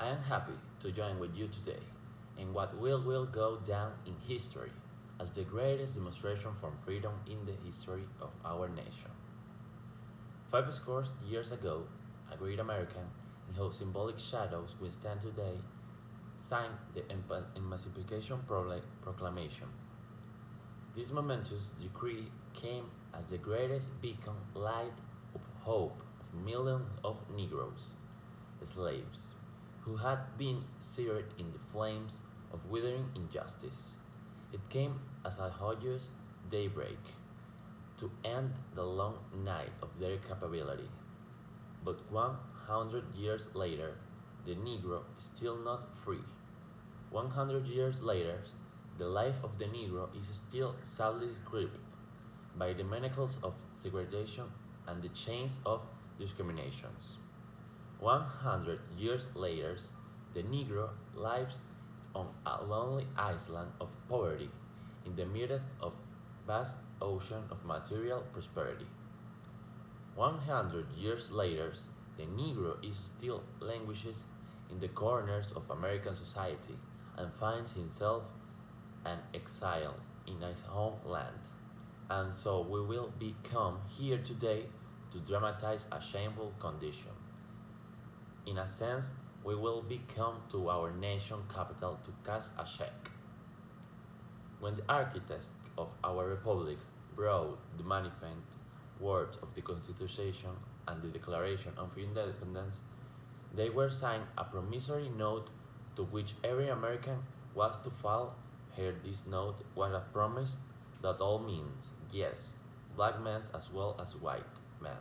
I am happy to join with you today in what will go down in history as the greatest demonstration for freedom in the history of our nation. Five scores years ago, a great American, in whose symbolic shadows we stand today, signed the Emancipation Proclamation. This momentous decree came as the greatest beacon light of hope of millions of Negroes, slaves, who had been seared in the flames of withering injustice. It came as a joyous daybreak to end the long night of their capability. But 100 years later, the Negro is still not free. 100 years later, the life of the Negro is still sadly gripped by the manacles of segregation and the chains of discriminations. 100 years later, the Negro lives on a lonely island of poverty in the midst of vast ocean of material prosperity. 100 years later, the Negro is still languishes in the corners of American society and finds himself an exile in his homeland. And so we will become here today to dramatize a shameful condition. In a sense, we will become to our nation capital to cast a check. When the architects of our republic wrote the manifest words of the Constitution and the Declaration of Independence, they were signed a promissory note to which every American was to fall. Here this note was a promise that all means, yes, black men as well as white men,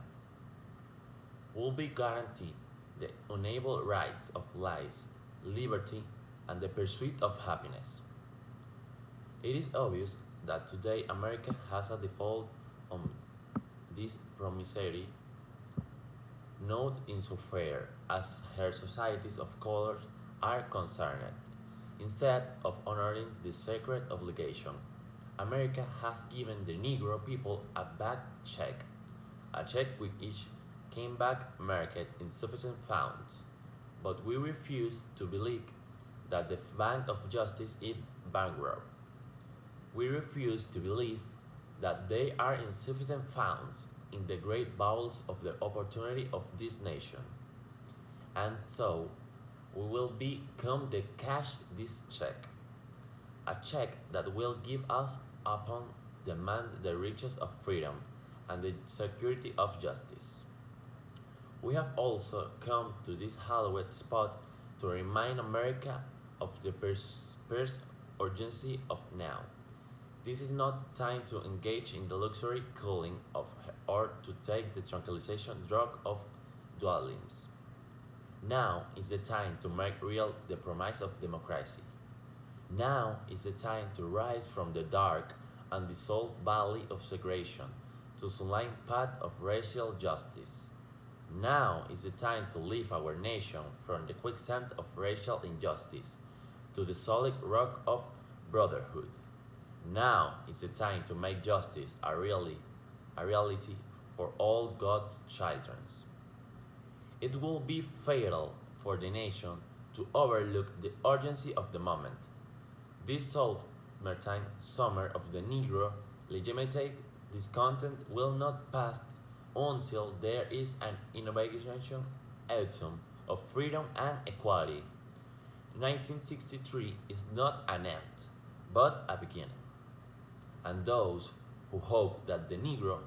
will be guaranteed the unable rights of life, liberty, and the pursuit of happiness. It is obvious that today America has a default on this promissory note insofar as her societies of colors are concerned. Instead of honoring this sacred obligation, America has given the Negro people a check which came back marked insufficient funds. But we refuse to believe that the Bank of Justice is bankrupt. We refuse to believe that there are insufficient funds in the great bowels of the opportunity of this nation. And so, we will become the cash this check, a check that will give us upon demand the riches of freedom and the security of justice. We have also come to this hallowed spot to remind America of the purse urgency of now. This is not time to engage in the luxury cooling of or to take the tranquilization drug of dualism. Now is the time to make real the promise of democracy. Now is the time to rise from the dark and dissolved valley of segregation to sunlight path of racial justice. Now is the time to lift our nation from the quicksand of racial injustice to the solid rock of brotherhood. Now is the time to make justice a reality for all God's children. It will be fatal for the nation to overlook the urgency of the moment. This summertime summer of the Negro legitimate discontent will not pass until there is an innovation autumn of freedom and equality. 1963 is not an end, but a beginning. And those who hope that the Negro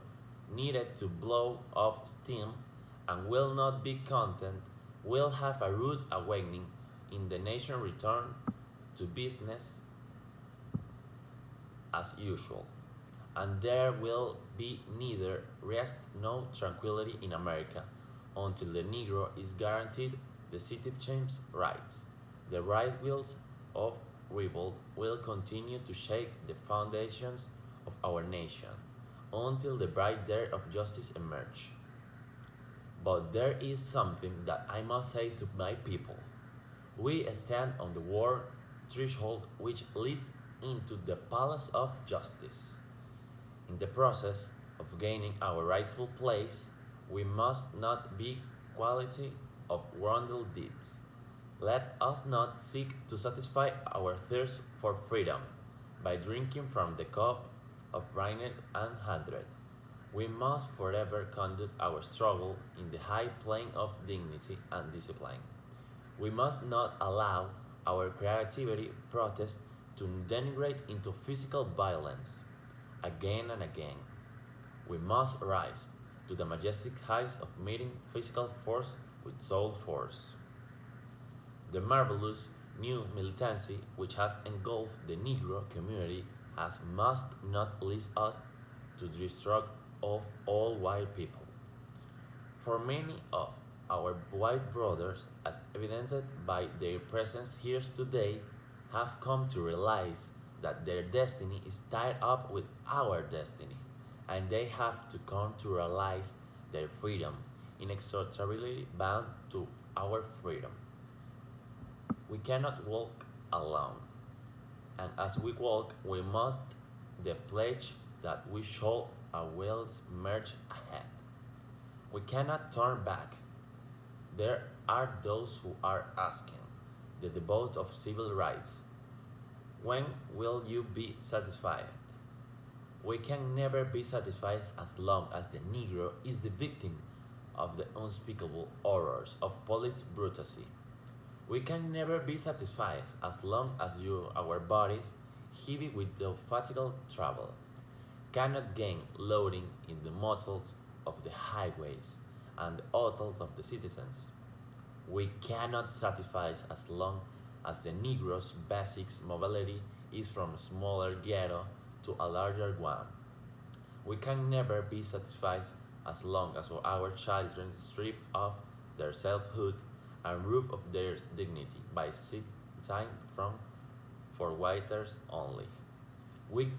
needed to blow off steam and will not be content will have a rude awakening in the nation return to business as usual. And there will be neither rest nor tranquility in America until the Negro is guaranteed the citizenship's rights. The right wheels of revolt will continue to shake the foundations of our nation until the bright day of justice emerge. But there is something that I must say to my people. We stand on the war threshold which leads into the palace of justice. In the process of gaining our rightful place, we must not be quality of wrongful deeds. Let us not seek to satisfy our thirst for freedom by drinking from the cup of reigned and hatred. We must forever conduct our struggle in the high plane of dignity and discipline. We must not allow our creativity protest to denigrate into physical violence. Again and again, we must rise to the majestic heights of meeting physical force with soul force. The marvelous new militancy which has engulfed the Negro community has must not lead us to the struggle of all white people. For many of our white brothers, as evidenced by their presence here today, have come to realize that their destiny is tied up with our destiny, and they have to come to realize their freedom inexorably bound to our freedom. We cannot walk alone, and as we walk, we must the pledge that we shall always merge ahead. We cannot turn back. There are those who are asking the debate of civil rights. When will you be satisfied? We can never be satisfied as long as the Negro is the victim of the unspeakable horrors of police brutality. We can never be satisfied as long as our bodies, heavy with the fatigue travel, cannot gain loading in the motels of the highways and the hotels of the citizens. We cannot satisfy as long as the Negro's basic mobility is from a smaller ghetto to a larger one. We can never be satisfied as long as our children strip off their selfhood and rob of their dignity by sign from for whiters only. We